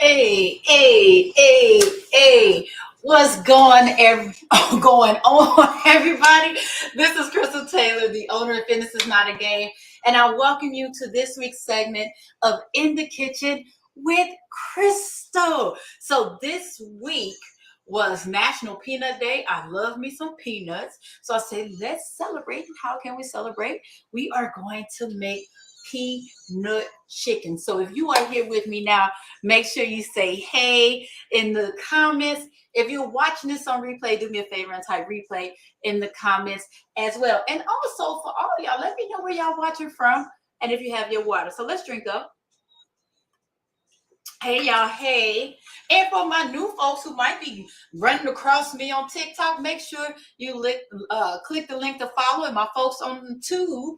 Hey, hey, hey, hey. What's going on, everybody? This is Krystal Taylor, the owner of Fitness is Not a Game, and I welcome you to this week's segment of In the Kitchen with Krystal. So this week was National Peanut Day. I love me some peanuts. So I say, let's celebrate. How can we celebrate? We are going to make peanut chicken. So if you are here with me now, make sure you say hey in the comments. If you're watching this on replay, do me a favor and type replay in the comments as well. And also for all of y'all, let me know where y'all watching from and if you have your water. So let's drink up. Hey y'all, hey. And for my new folks who might be running across me on TikTok, make sure you click the link to follow. And my folks on YouTube,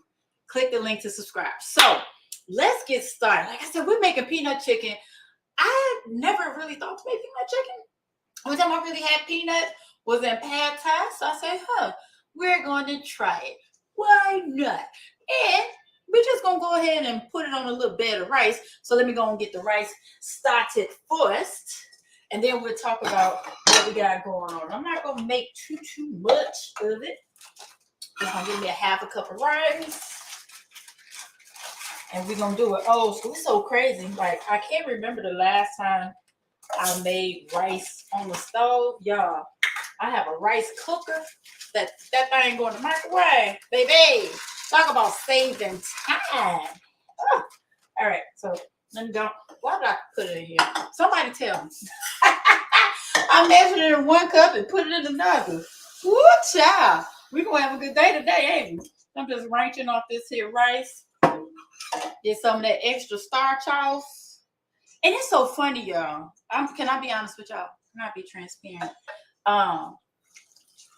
click the link to subscribe. So let's get started. Like I said, we're making peanut chicken. I never really thought to make peanut chicken. Only time I really had peanuts was in pad thai. So I said, we're going to try it. Why not? And we're just going to go ahead and put it on a little bed of rice. So let me go and get the rice started first. And then we'll talk about what we got going on. I'm not going to make too much of it. Just going to give me a half a cup of rice. And we're going to do it old school. It's so crazy. Like, I can't remember the last time I made rice on the stove. Y'all, I have a rice cooker. That thing going to microwave. Baby, talk about saving time. Oh. All right, so let me go. Why did I put it in here? Somebody tell me. I measured it in 1 cup and put it in another. Woo, child. We're going to have a good day today, ain't we? I'm just ranching off this here rice. Get some of that extra starch off. And it's so funny, y'all. Can I be honest with y'all? Can I be transparent? I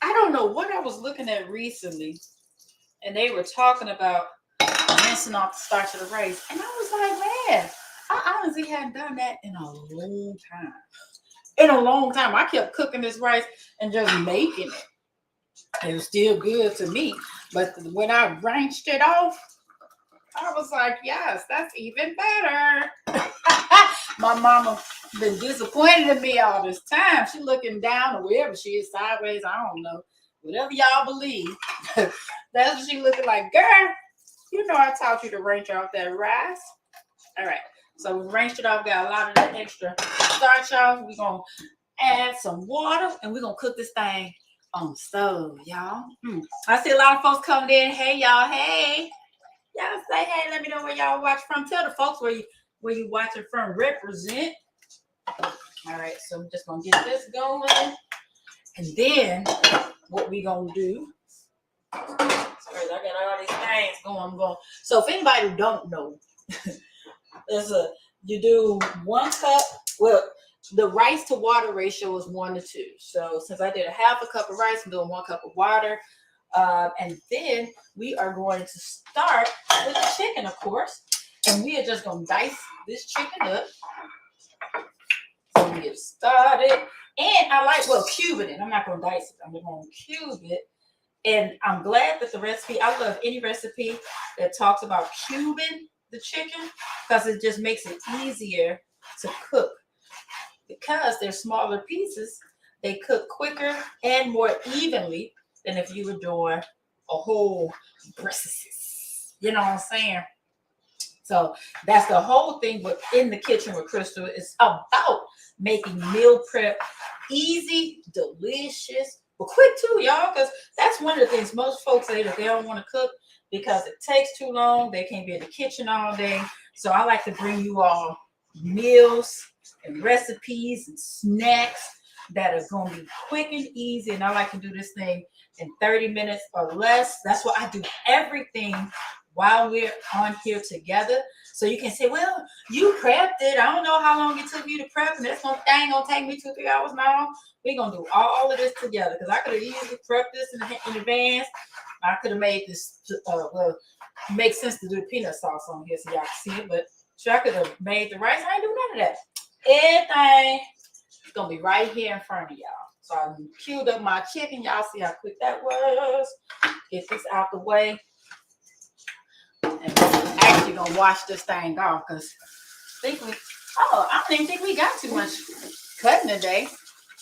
don't know what I was looking at recently, and they were talking about rinsing off the starch of the rice. And I was like, man, I honestly hadn't done that in a long time. In a long time. I kept cooking this rice and just making it. It was still good to me. But when I rinsed it off, I was like, yes, that's even better. My mama been disappointed in me all this time. She looking down or wherever she is, sideways, I don't know. Whatever y'all believe. That's what she looking like. Girl, you know I taught you to range off that rice. All right. So we ranged it off, got a lot of that extra starch off. We're going to add some water, and we're going to cook this thing on the stove, y'all. I see a lot of folks coming in. Hey, y'all. Hey. Y'all say, hey, let me know where y'all watch from. Tell the folks where you watching from. Represent. All right, so I'm just gonna get this going, and then what we gonna do? Sorry, I got all these things going. So if anybody who don't know, you do 1 cup. Well, the rice to water ratio is 1 to 2. So since I did a half a cup of rice, I'm doing 1 cup of water. And then we are going to start with the chicken, of course. And we are just going to dice this chicken up. So we get started. And I like, cubing it. I'm not going to dice it. I'm going to cube it. And I'm glad that the recipe, I love any recipe that talks about cubing the chicken because it just makes it easier to cook. Because they're smaller pieces, they cook quicker and more evenly than if you were doing a whole breast. You know what I'm saying? So that's the whole thing in the kitchen with Krystal. It's about making meal prep easy, delicious, but quick too, y'all, because that's one of the things most folks say that they don't want to cook because it takes too long. They can't be in the kitchen all day. So I like to bring you all meals and recipes and snacks that are going to be quick and easy. And I like to do this thing in 30 minutes or less. That's why I do everything while we're on here together. So you can say, well, you prepped it. I don't know how long it took you to prep, and that's ain't going to take me 2-3 hours now. We're going to do all of this together because I could have easily prepped this in advance. I could have made this, it makes sense to do the peanut sauce on here so y'all can see it, but sure, I could have made the rice. I ain't do none of that. Everything is going to be right here in front of y'all. So I queued up my chicken. Y'all see how quick that was. Get this out the way. And we're actually going to wash this thing off because I think Oh, I don't even think we got too much cutting today.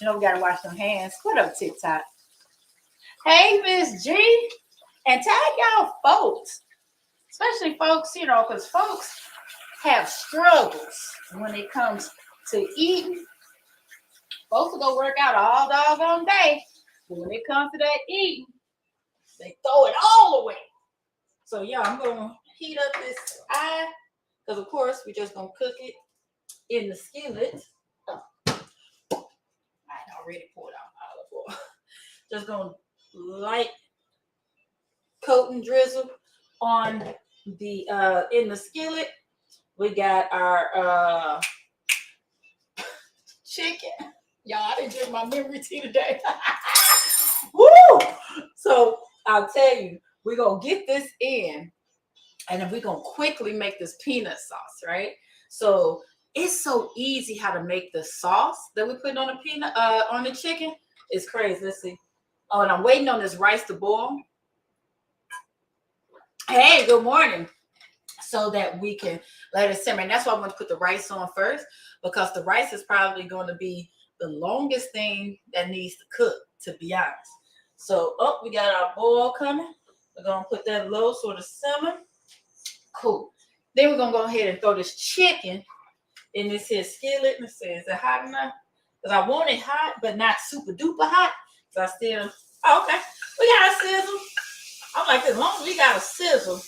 You know, we gotta wash them hands. What up, TikTok? Hey, Miss G. And tag y'all folks. Especially folks, you know, because folks have struggles when it comes to eating. Folks will go work out all doggone day. But when it comes to that eating, they throw it all away. So yeah, I'm gonna heat up this eye because of course we just gonna cook it in the skillet. I already poured out olive oil. Just gonna light coat and drizzle on the in the skillet. We got our chicken. Y'all, I didn't drink my memory tea today. Woo! So I'll tell you, we're gonna get this in, and then we're gonna quickly make this peanut sauce, right? So it's so easy how to make the sauce that we put on the peanut on the chicken. It's crazy. Let's see. Oh, and I'm waiting on this rice to boil. Hey, good morning. So that we can let it simmer. And that's why I want to put the rice on first, because the rice is probably going to be the longest thing that needs to cook, to be honest. So, we got our boil coming. We're going to put that low sort of simmer. Cool. Then we're going to go ahead and throw this chicken in this here skillet. Let's see, is it hot enough? Because I want it hot, but not super duper hot. So I still, okay. We got a sizzle. I'm like, as long as we got a sizzle,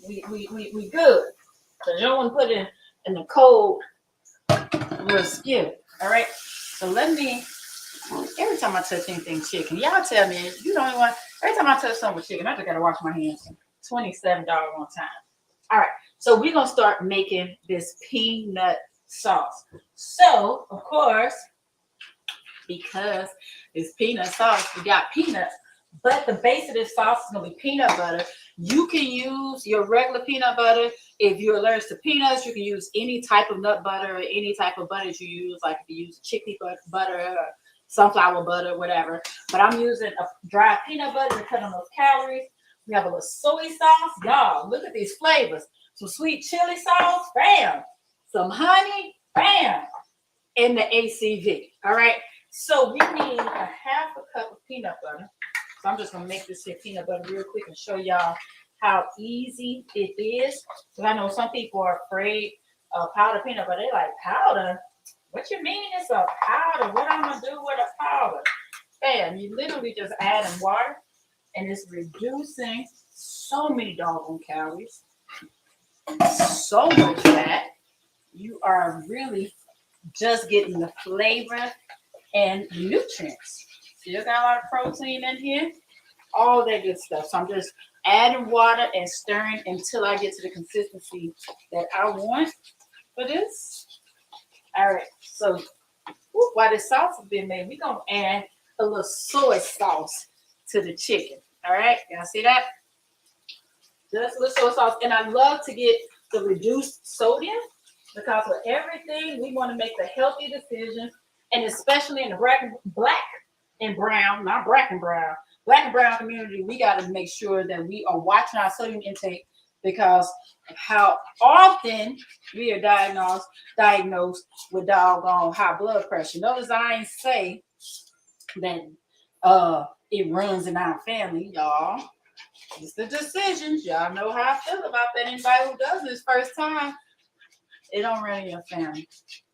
we good. So you don't want to put it in the cold real skillet. All right. So let me, every time I touch anything chicken, y'all tell me, you don't want, every time I touch something with chicken, I just gotta wash my hands. $27 on time. All right. So we're gonna start making this peanut sauce. So of course, because it's peanut sauce, we got peanuts. But the base of this sauce is gonna be peanut butter. You can use your regular peanut butter. If you're allergic to peanuts, you can use any type of nut butter or any type of butter you use. Like if you use chickpea butter or sunflower butter, whatever. But I'm using a dry peanut butter to cut on those calories. We have a little soy sauce. Y'all, look at these flavors. Some sweet chili sauce, bam. Some honey, bam. And the ACV. All right. So we need a half a cup of peanut butter. So I'm just gonna make this here peanut butter real quick and show y'all how easy it is. Because I know some people are afraid of powdered peanut butter. They're like, powder? What you mean it's a powder? What I'm gonna do with a powder? Bam, you literally just add in water and it's reducing so many doggone calories, so much fat. You are really just getting the flavor and nutrients. Still got a lot of protein in here, all that good stuff. So I'm just adding water and stirring until I get to the consistency that I want for this. All right, so while the sauce has been made, we're gonna add a little soy sauce to the chicken. All right, y'all see that? Just a little soy sauce, and I love to get the reduced sodium because with everything we want to make the healthy decision, and especially in the black and brown community, we got to make sure that we are watching our sodium intake because of how often we are diagnosed with doggone high blood pressure. Notice I ain't say that it runs in our family, y'all. It's the decisions. Y'all know how I feel about that. Anybody who does this first time, it don't run in your family.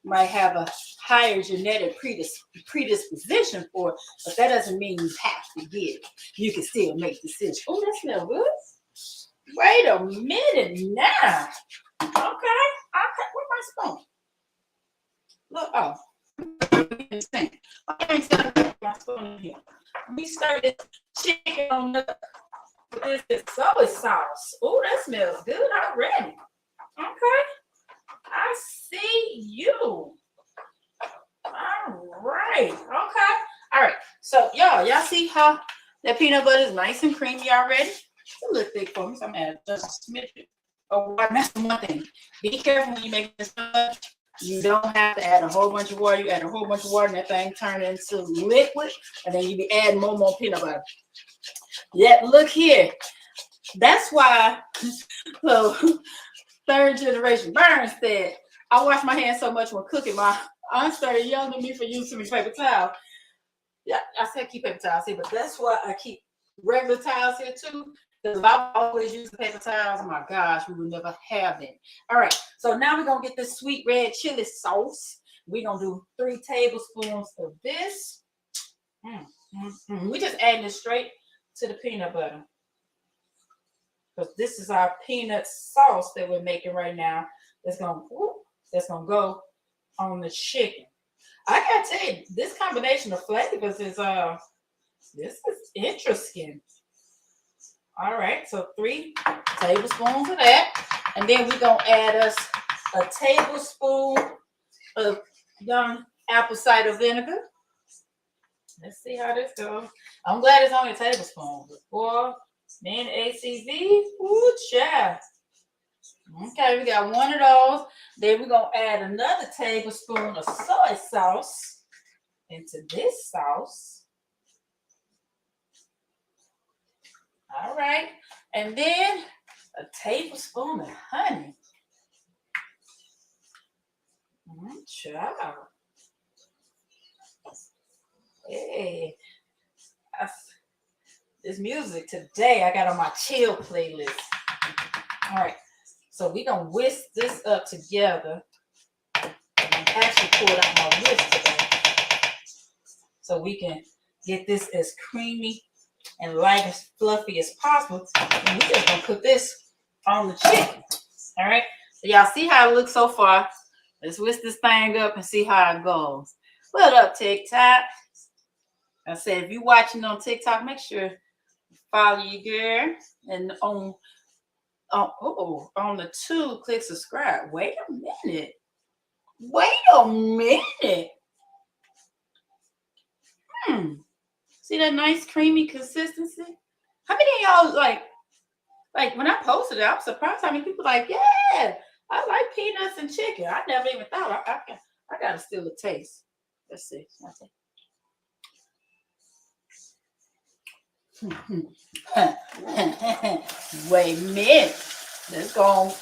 Might have a higher genetic predisposition for it, but that doesn't mean you have to get it. You can still make decisions. Oh, that smells good. Wait a minute now. Okay. Where's my spoon? Look, I ain't got my spoon in here. We started chicken on this soy sauce. Oh, that smells good already. Okay. I see you. All right. Okay. All right. So y'all see how that peanut butter is nice and creamy already? It's a little thick for me, so I'm gonna add just a smidgen. Oh, that's the one thing. Be careful when you make this much. You don't have to add a whole bunch of water. You add a whole bunch of water and that thing turn into liquid, and then you be adding more peanut butter. Yeah, look here. That's why so third generation Burns said, I wash my hands so much when cooking. My aunt started yelling at me for using paper towel. Yeah, I said keep paper towels here, but that's why I keep regular towels here too. Because if I always use paper towels, oh my gosh, we would never have them. All right, so now we're gonna get this sweet red chili sauce. We're gonna do 3 tablespoons of this. We just adding this straight to the peanut butter. Because this is our peanut sauce that we're making right now. That's gonna go on the chicken. I gotta tell you, this combination of flavors is this is interesting. All right, so 3 tablespoons of that, and then we're gonna add us a tablespoon of young apple cider vinegar. Let's see how this goes. I'm glad it's only a tablespoon. Before then ACV, ooh, child. Okay, we got 1 of those. Then we're gonna add another tablespoon of soy sauce into this sauce. All right, and then a tablespoon of honey. Child. Hey, this music today I got on my chill playlist. All right, so we're gonna whisk this up together. I'm actually poured out my whisk today so we can get this as creamy and light as fluffy as possible. And we're just gonna put this on the chicken. All right, so y'all see how it looks so far. Let's whisk this thing up and see how it goes. What up, TikTok? I said, if you're watching on TikTok, make sure you follow your girl. And on the 2, click subscribe. Wait a minute. See that nice creamy consistency? How many of y'all like when I posted it, I was surprised how many people like, yeah, I like peanuts and chicken. I never even thought I gotta steal a taste. Let's see. Wait a minute. Let's go.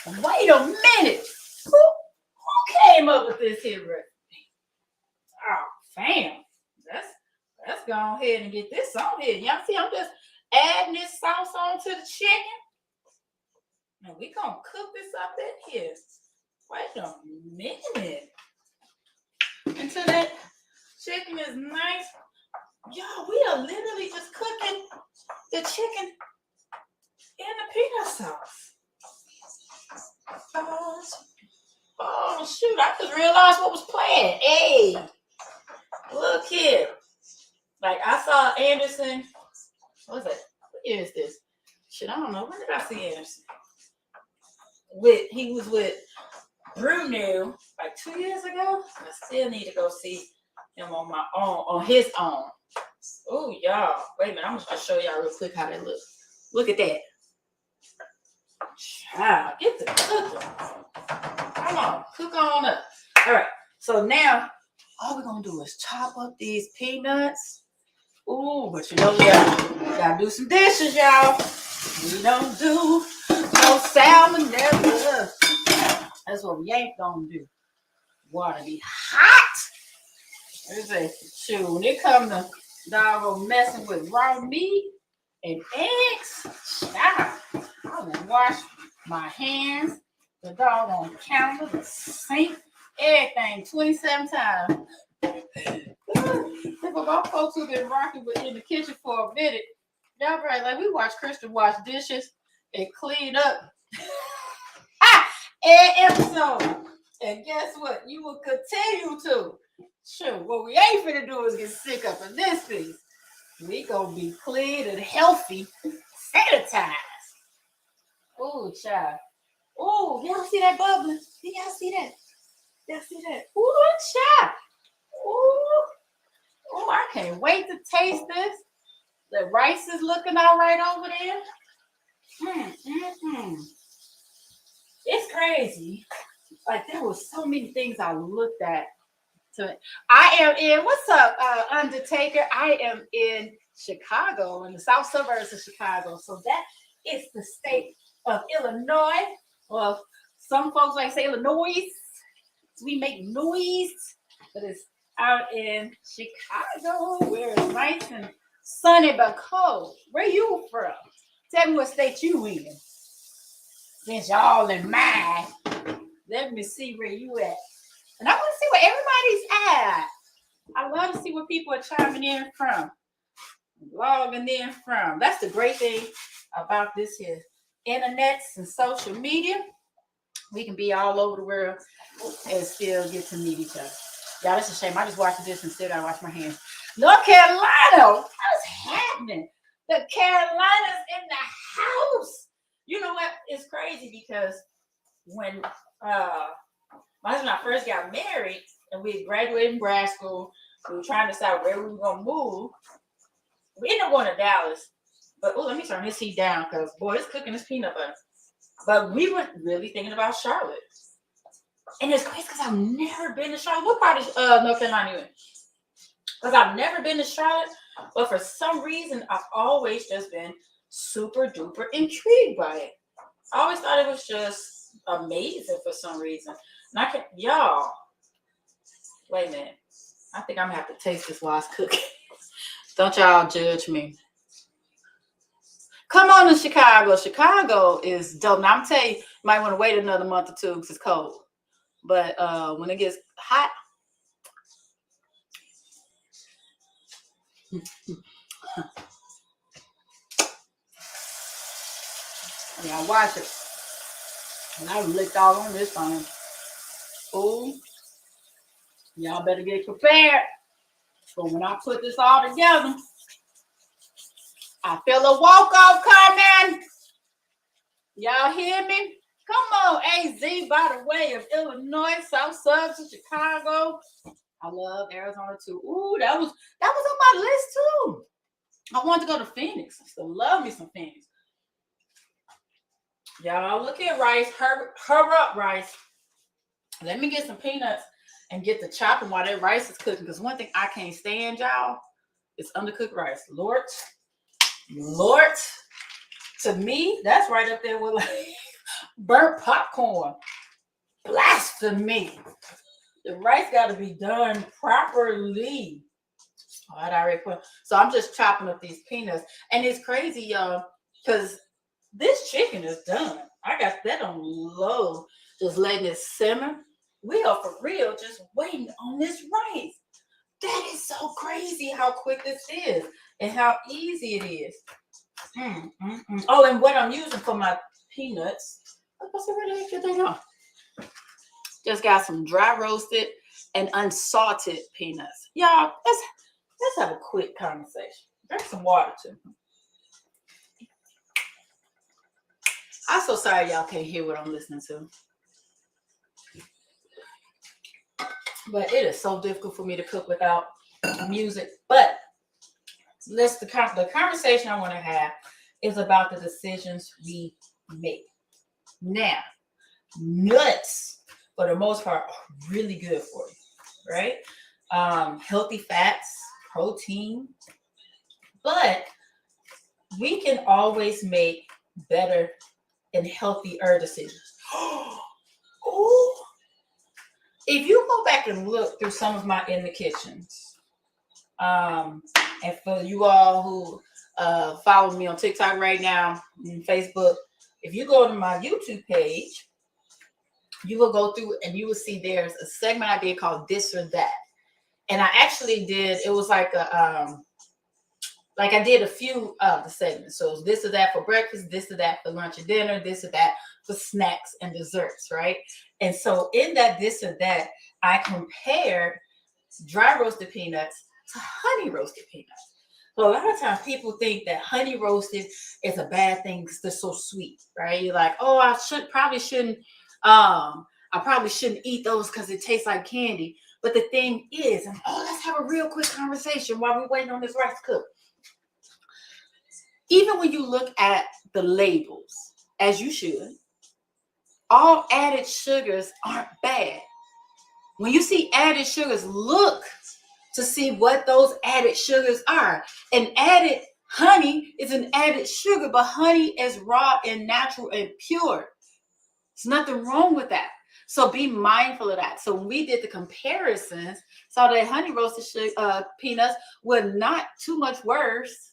Wait a minute. Who came up with this here recipe? Oh, fam. Let's go ahead and get this on here. Y'all see, I'm just adding this sauce onto the chicken. And we gonna cook this up in here. Wait a minute. Until that chicken is nice. Y'all, we are literally just cooking the chicken in the peanut sauce. Oh shoot, I just realized what was playing. Hey, look here. Like I saw Anderson. What was that? What year is this? Shit, I don't know. When did I see Anderson? He was with Bruno like 2 years ago. I still need to go see him on his own. Oh, y'all. Wait a minute. I'm gonna show y'all real quick how that looks. Look at that. Child, get the cooking. Come on, cook on up. All right. So now all we're gonna do is chop up these peanuts. Ooh, but you know we gotta do some dishes, y'all. We don't do no salmonella. That's what we ain't gonna do. Water be hot. Let's say, shoot, when it comes to doggone messing with raw meat and eggs, child, I'm gonna wash my hands, the doggone counter, the sink, everything 27 times. For my folks who've been rocking in the kitchen for a minute, y'all right, like we watch Krystal wash dishes and clean up every episode. And guess what? You will continue to. Sure, what we ain't finna do is get sick up in this piece. We gonna be clean and healthy, sanitized. Oh, child. Oh, y'all see that bubbling? Y'all see that? Y'all see that? Oh, child. Oh, I can't wait to taste this. The rice is looking all right over there. It's crazy. Like there was so many things I looked at. I am in, what's up, Undertaker? I am in Chicago, in the south suburbs of Chicago. So that is the state of Illinois. Well, Some folks like say Illinois. We make noise, but it's out in Chicago where it's nice and sunny but cold. Where you from? Tell me what state you in. Since y'all in mine, let me see where you at. And I want to see where everybody's at. I love to see where people are chiming in from, logging in from. That's the great thing about this here. Internets and social media. We can be all over the world and still get to meet each other. Y'all, that's a shame. I just watched this instead. I washed my hands. North Carolina, what's happening? The Carolinas in the house. You know what? It's crazy because when my husband and I first got married and we graduated from grad school, we were trying to decide where we were going to move. We ended up going to Dallas. But let me turn this heat down because, boy, it's cooking this peanut butter. But we were really thinking about Charlotte. And it's crazy because I've never been to Charlotte. What part of North Carolina you in? Because I've never been to Charlotte. But for some reason, I've always just been super duper intrigued by it. I always thought it was just amazing for some reason. And I can, y'all, wait a minute. I think I'm going to have to taste this while it's cooking. Don't y'all judge me. Come on to Chicago. Chicago is dope. Now, I'm telling you, you might want to wait another month or two because it's cold. But when it gets hot, yeah, I watch it. And I licked all on this phone. Ooh, y'all better get prepared. So when I put this all together, I feel a walk-off coming. Y'all hear me? Come on, AZ, by the way of Illinois, South Suburbs of Chicago. I love Arizona too. Ooh, that was on my list too. I wanted to go to Phoenix. I still love me some Phoenix. Y'all look at rice. Hurry up, rice. Let me get some peanuts and get the chopping while that rice is cooking. Because one thing I can't stand, y'all, is undercooked rice. Lord, to me, that's right up there with like burnt popcorn. Blasphemy. The rice got to be done properly. Oh, I already put. So I'm just chopping up these peanuts. And it's crazy, y'all, because this chicken is done. I got that on low, just letting it simmer. We are for real just waiting on this rice. That is so crazy how quick this is and how easy it is. Oh, and what I'm using for my peanuts, where the heck did they go? Just got some dry roasted and unsalted peanuts. Y'all, let's have a quick conversation. Drink some water too. I'm so sorry y'all can't hear what I'm listening to. But it is so difficult for me to cook without music. But the conversation I want to have is about the decisions we make. Now, nuts, for the most part, are really good for you, right? Healthy fats, protein. But we can always make better and healthier decisions. Ooh. If you go back and look through some of my in the kitchens, and for you all who follow me on TikTok right now and Facebook, if you go to my YouTube page, you will go through and you will see there's a segment I did called This or That. And I actually did, it was like I did a few of the segments. So this or that for breakfast, this or that for lunch and dinner, this or that for snacks and desserts, right? And so in that this or that, I compared dry roasted peanuts to honey roasted peanuts. So a lot of times people think that honey roasted is a bad thing because they're so sweet, right? You're like, oh, I probably shouldn't eat those because it tastes like candy. But the thing is, let's have a real quick conversation while we're waiting on this rice to cook. Even when you look at the labels, as you should, all added sugars aren't bad. When you see added sugars, look to see what those added sugars are. And added honey is an added sugar, but honey is raw and natural and pure. There's nothing wrong with that. So be mindful of that. So when we did the comparisons, saw that honey roasted peanuts were not too much worse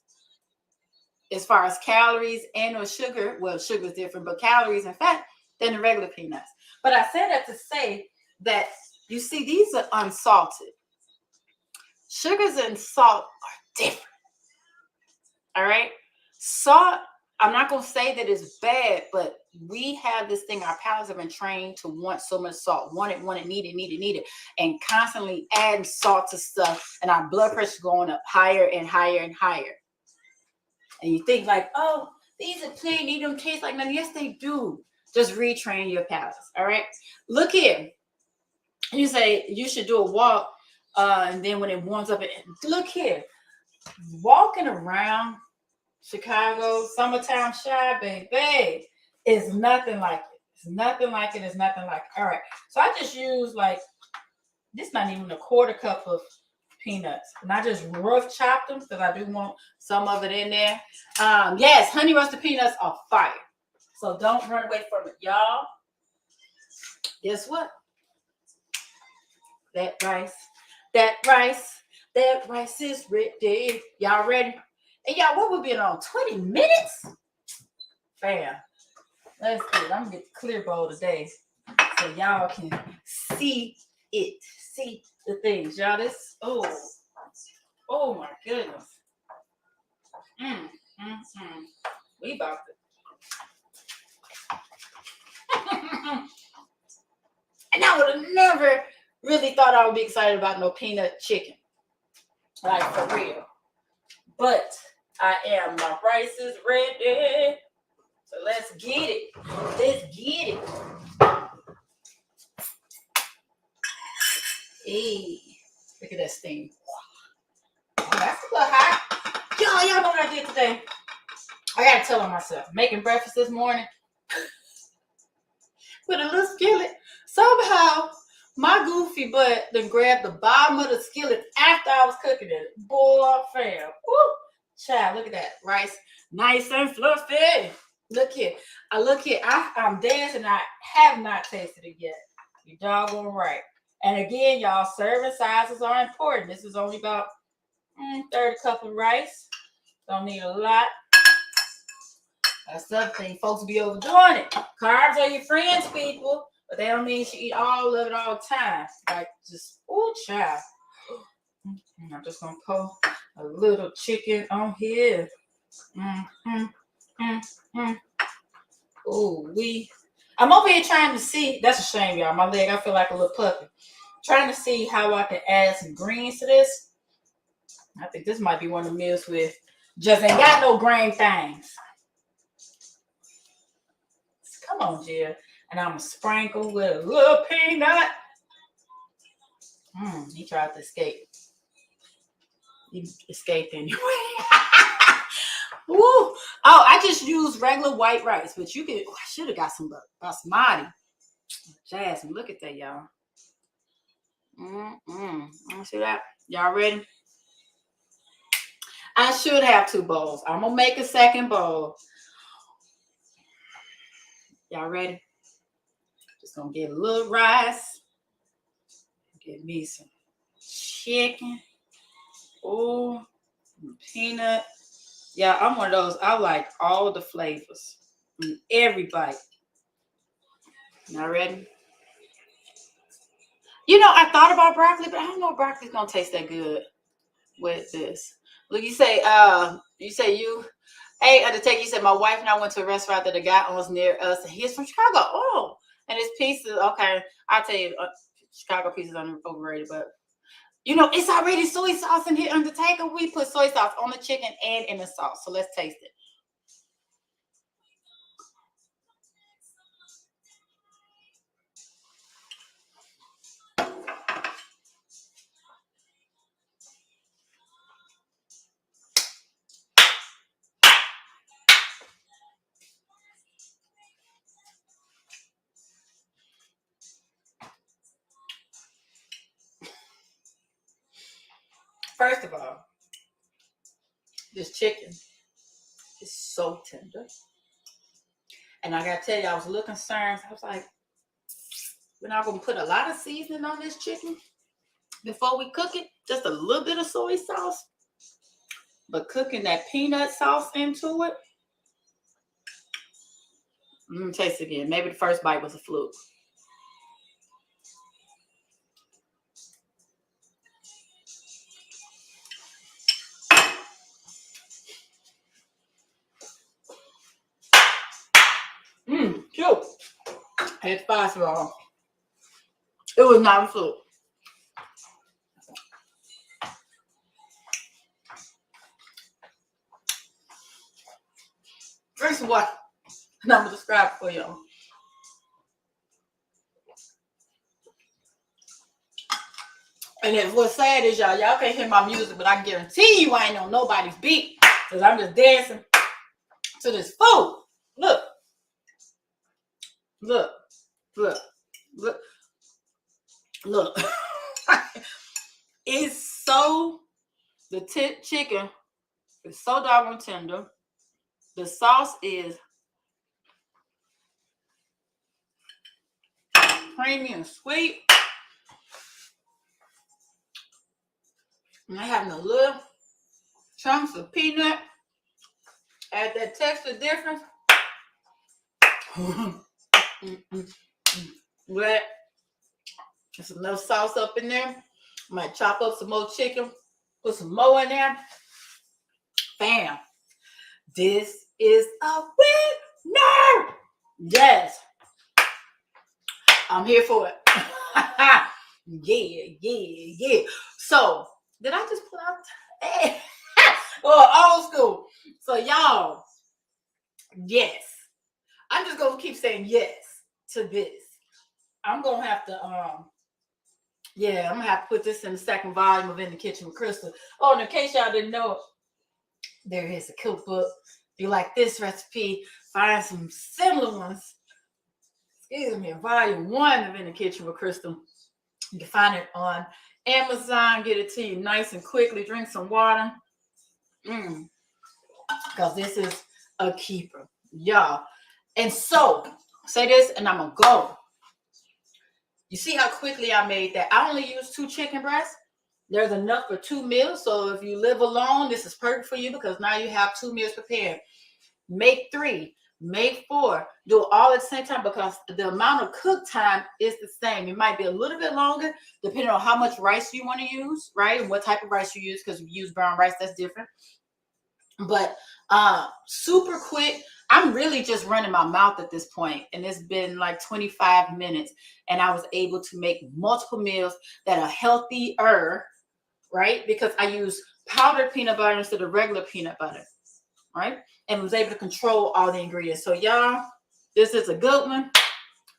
as far as calories and or sugar. Well, sugar is different, but calories and fat than the regular peanuts. But I said that to say that, you see, these are unsalted. Sugars and salt are different. All right. Salt, I'm not going to say that it's bad, but we have this thing, our palates have been trained to want so much salt, want it, need it, and constantly adding salt to stuff, and our blood pressure going up higher and higher and higher. And you think like, oh, these are plain, they don't taste like nothing. Yes, they do. Just retrain your palates. All right. Look here. You say you should do a walk, and then when it warms up, look here. Walking around Chicago, summertime shy, baby, is nothing like it. It's nothing like it. It's nothing like it. All right. So I just use like, this not even a quarter cup of peanuts. And I just rough chopped them because I do want some of it in there. Yes, honey roasted peanuts are fire. So don't run away from it, y'all. Guess what? That rice is ready. Y'all ready? And y'all, what we been on? 20 minutes? Bam. Let's get it. I'm gonna get the clear bowl today so y'all can see it. See the things. Y'all, this, oh my goodness. We about to. And I would have never really thought I would be excited about no peanut chicken. Like, for real. But I am. My rice is ready. So let's get it. Let's get it. Hey, look at that steam. Oh, that's a little hot. Y'all know what I did today? I gotta tell on myself. Making breakfast this morning with a little skillet. Somehow, my goofy butt then grabbed the bottom of the skillet after I was cooking it. Boy, fam. Woo. Child, look at that. Rice, nice and fluffy. Look here. I'm dancing. I have not tasted it yet. You're doggone right. And again, y'all, serving sizes are important. This is only about 30 cup of rice. Don't need a lot. That's the other thing. Folks be overdoing it. Carbs are your friends, people. But they don't mean you should eat all of it all the time. Like, just, ooh, child. I'm just going to pour a little chicken on here. Ooh, I'm over here trying to see. That's a shame, y'all. My leg, I feel like a little puppy. Trying to see how I can add some greens to this. I think this might be one of the meals with just ain't got no grain things. Come on, Jill. And I'm going to sprinkle with a little peanut. He tried to escape. He escaped anyway. Woo. Oh, I just used regular white rice, but you could, I should have got some basmati. Jasmine, look at that, y'all. See that? Y'all ready? I should have 2 bowls. I'm going to make a second bowl. Y'all ready? Just going to get a little rice. Get me some chicken. Oh, peanut. Yeah, I'm one of those. I like all the flavors. Every bite. Y'all ready? You know, I thought about broccoli, but I don't know if broccoli's going to taste that good with this. Look, you say, hey, Undertaker, you said my wife and I went to a restaurant that a guy owns near us, and he's from Chicago. Oh, and his pizza, okay, I'll tell you, Chicago pizza's overrated, but you know, it's already soy sauce in here, Undertaker. We put soy sauce on the chicken and in the sauce, so let's taste it. First of all, this chicken is so tender. And And I gotta tell you, I was a little concerned. I was like, we're not gonna put a lot of seasoning on this chicken before we cook it. Just a little bit of soy sauce. But cooking that peanut sauce into it. Let me taste it again. Maybe the first bite was a fluke. Cute. It's possible. It was not a fluke. Drink some water. And I'm gonna describe it for y'all. And then what's sad is y'all can't hear my music, but I guarantee you I ain't on nobody's beat. Because I'm just dancing to this food. Look. Look. Look. Look. Look. It's so, the chicken is so doggone tender. The sauce is creamy and sweet. And I have a little chunks of peanut. Add that texture difference. But there's enough sauce up in there. Might chop up some more chicken, put some more in there. Bam. This is a winner. Yes. I'm here for it. Yeah. So, did I just pull out? Old school. So, y'all, yes. I'm just going to keep saying yes to this. I'm going to have to, I'm going to have to put this in the second volume of In the Kitchen with Krystal. Oh, and in case y'all didn't know, there is a cookbook. If you like this recipe, find some similar ones. Excuse me, volume 1 of In the Kitchen with Krystal. You can find it on Amazon. Get it to you nice and quickly. Drink some water. Because this is a keeper, y'all. And so, say this and I'm going to go. You see how quickly I made that? I only used 2 chicken breasts. There's enough for 2 meals. So if you live alone, this is perfect for you because now you have 2 meals prepared. Make 3, make 4. Do it all at the same time because the amount of cook time is the same. It might be a little bit longer depending on how much rice you want to use, right? And what type of rice you use, because if you use brown rice, that's different. But super quick. I'm really just running my mouth at this point, and it's been like 25 minutes, and I was able to make multiple meals that are healthier, right? Because I use powdered peanut butter instead of regular peanut butter, right? And was able to control all the ingredients. So y'all, this is a good one.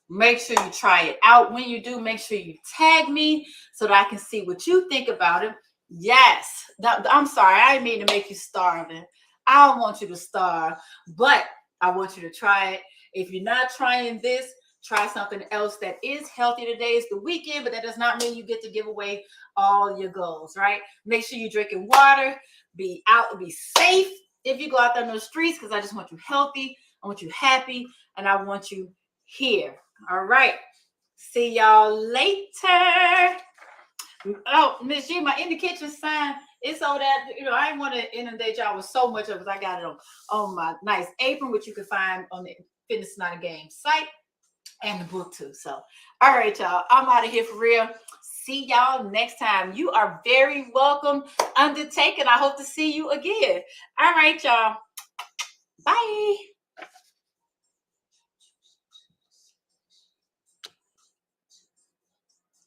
Make sure you try it out. When you do, make sure you tag me so that I can see what you think about it. Yes. I'm sorry. I didn't mean to make you starving. I don't want you to starve, but I want you to try it. If you're not trying this, try something else that is healthy. Today is the weekend, but that does not mean you get to give away all your goals, right? Make sure you're drinking water. Be out, be safe if you go out there in the streets, because I just want you healthy. I want you happy, and I want you here. All right. See y'all later. Oh, Miss G, my In the Kitchen sign. It's so that, I didn't want to inundate y'all with so much of it. I got it on my nice apron, which you can find on the Fitness Not a Game site and the book too. So, all right, y'all. I'm out of here for real. See y'all next time. You are very welcome. Undertaken. I hope to see you again. All right, y'all. Bye.